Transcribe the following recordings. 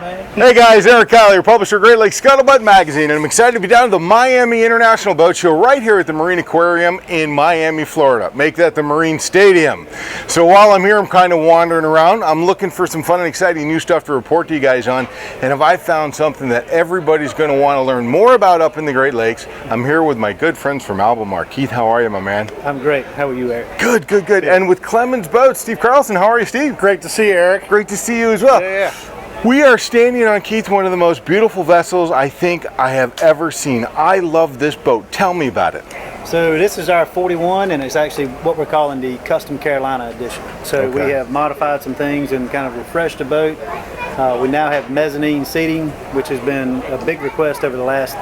Hey guys, Eric Kiley, publisher of Great Lakes Scuttlebutt magazine, and I'm excited to be down at the Miami International Boat Show right here at the Marine Aquarium in Miami, Florida. Make that the Marine Stadium. So while I'm here, I'm kind of wandering around. I'm looking for some fun and exciting new stuff to report to you guys on, and if I found something that everybody's going to want to learn more about up in the Great Lakes, I'm here with my good friends from Albemarle. Keith, how are you, my man? I'm great. How are you, Eric? Good, good, good. And with Clemons Boats, Steve Carlson. How are you, Steve? Great to see you, Eric. Great to see you as well. Yeah. We are standing on, Keith, one of the most beautiful vessels I think I have ever seen. I love this boat. Tell me about it. So this is our 41, and it's actually what we're calling the Custom Carolina Edition. So we have modified some things and kind of refreshed the boat. We now have mezzanine seating, which has been a big request over the last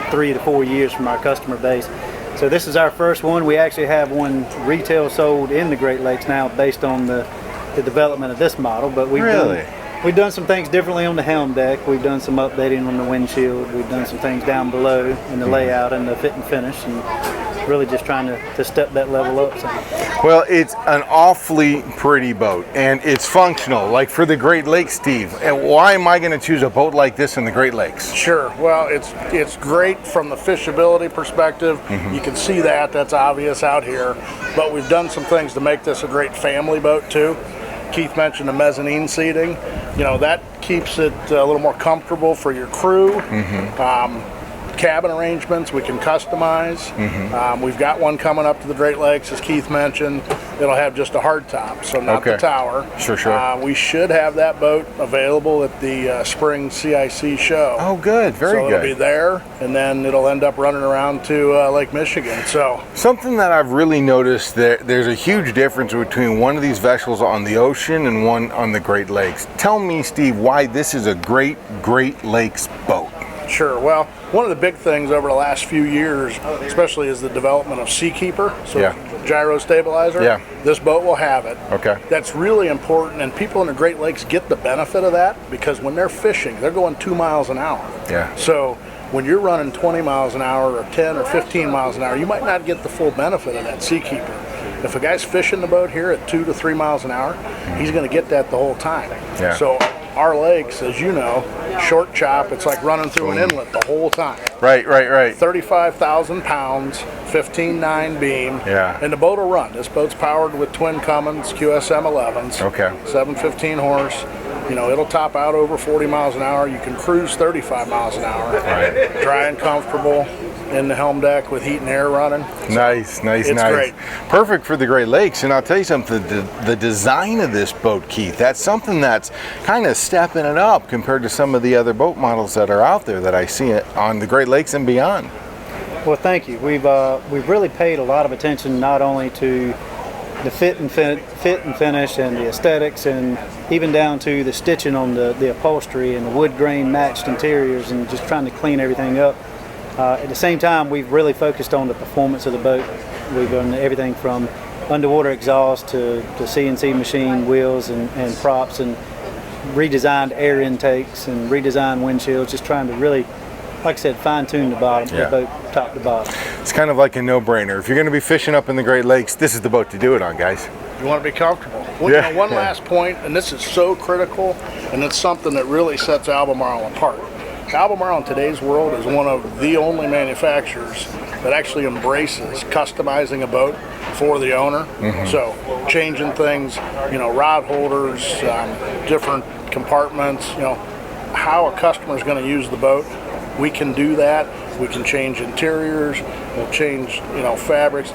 3 to 4 years from our customer base. So this is our first one. We actually have one retail sold in the Great Lakes now based on the development of this model. But we've done some things differently on the helm deck. We've done some updating on the windshield. We've done some things down below in the layout and the fit and finish, and really just trying to step that level up. So. Well, it's an awfully pretty boat, and it's functional, like for the Great Lakes, Steve. And why am I going to choose a boat like this in the Great Lakes? Sure. Well, it's great from the fishability perspective. You can see that's obvious out here. But we've done some things to make this a great family boat too. Keith mentioned the mezzanine seating. You know, that keeps it a little more comfortable for your crew. Cabin arrangements we can customize. We've got one coming up to the Great Lakes, as Keith mentioned. It'll have just a hard top, so not the tower. Sure. We should have that boat available at the spring CIC show. Oh, good. Very good. So it'll be there, and then it'll end up running around to Lake Michigan. So something that I've really noticed, there's a huge difference between one of these vessels on the ocean and one on the Great Lakes. Tell me, Steve, why this is a Great Lakes boat. Sure. Well, one of the big things over the last few years, especially, is the development of Seakeeper, gyro stabilizer. This boat will have it. That's really important, and people in the Great Lakes get the benefit of that because when they're fishing, they're going 2 miles an hour. So when you're running 20 miles an hour or 10 or 15 miles an hour, you might not get the full benefit of that Seakeeper. If a guy's fishing the boat here at 2 to 3 miles an hour, he's going to get that the whole time. So our lakes, as you know, short chop, it's like running through an inlet the whole time. Right. 35,000 pounds, 15.9 beam, and the boat will run. This boat's powered with twin Clemons QSM 11s, 715 horse. You know, it'll top out over 40 miles an hour. You can cruise 35 miles an hour, dry and comfortable in the helm deck with heat and air running. Nice. It's great. Perfect for the Great Lakes. And I'll tell you something, the design of this boat, Keith, that's something that's kind of stepping it up compared to some of the other boat models that are out there that I see on the Great Lakes and beyond. Well, thank you. We've really paid a lot of attention not only to the fit and finish and the aesthetics, and even down to the stitching on the upholstery and the wood grain matched interiors, and just trying to clean everything up. At the same time, we've really focused on the performance of the boat. We've done everything from underwater exhaust to CNC machine wheels and props, and redesigned air intakes and redesigned windshields, just trying to really, like I said, fine-tune the bottom, the boat top to bottom. It's kind of like a no-brainer. If you're going to be fishing up in the Great Lakes, this is the boat to do it on, guys. You want to be comfortable. Well, one last point, and this is so critical, and it's something that really sets Albemarle apart. Albemarle in today's world is one of the only manufacturers that actually embraces customizing a boat for the owner. So changing things, rod holders, different compartments, how a customer is going to use the boat. We can do that. We can change interiors. We'll change, fabrics.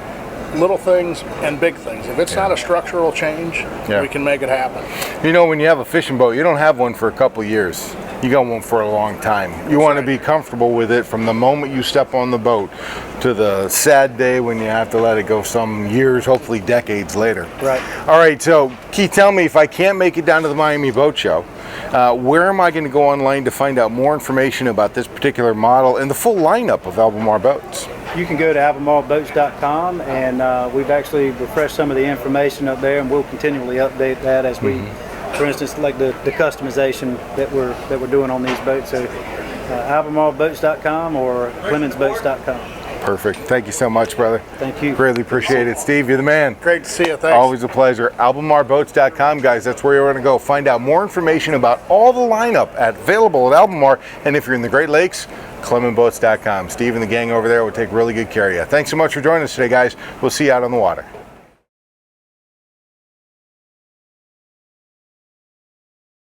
Little things and big things. If it's not a structural change, we can make it happen. When you have a fishing boat, you don't have one for a couple of years. You got one for a long time. You want to be comfortable with it from the moment you step on the boat to the sad day when you have to let it go some years, hopefully decades later. All right, so Keith, tell me, if I can't make it down to the Miami Boat Show, where am I going to go online to find out more information about this particular model and the full lineup of Albemarle boats? You can go to albemarleboats.com, and we've actually refreshed some of the information up there, and we'll continually update that as we, for instance, like the customization that we're doing on these boats. So albemarleboats.com or clemonsboats.com. Perfect. Thank you so much, brother. Thank you. Greatly appreciate it. Steve, you're the man. Great to see you. Thanks. Always a pleasure. AlbemarleBoats.com, guys. That's where you're going to go. Find out more information about all the lineup available at Albemarle. And if you're in the Great Lakes, ClemonsBoats.com. Steve and the gang over there will take really good care of you. Thanks so much for joining us today, guys. We'll see you out on the water.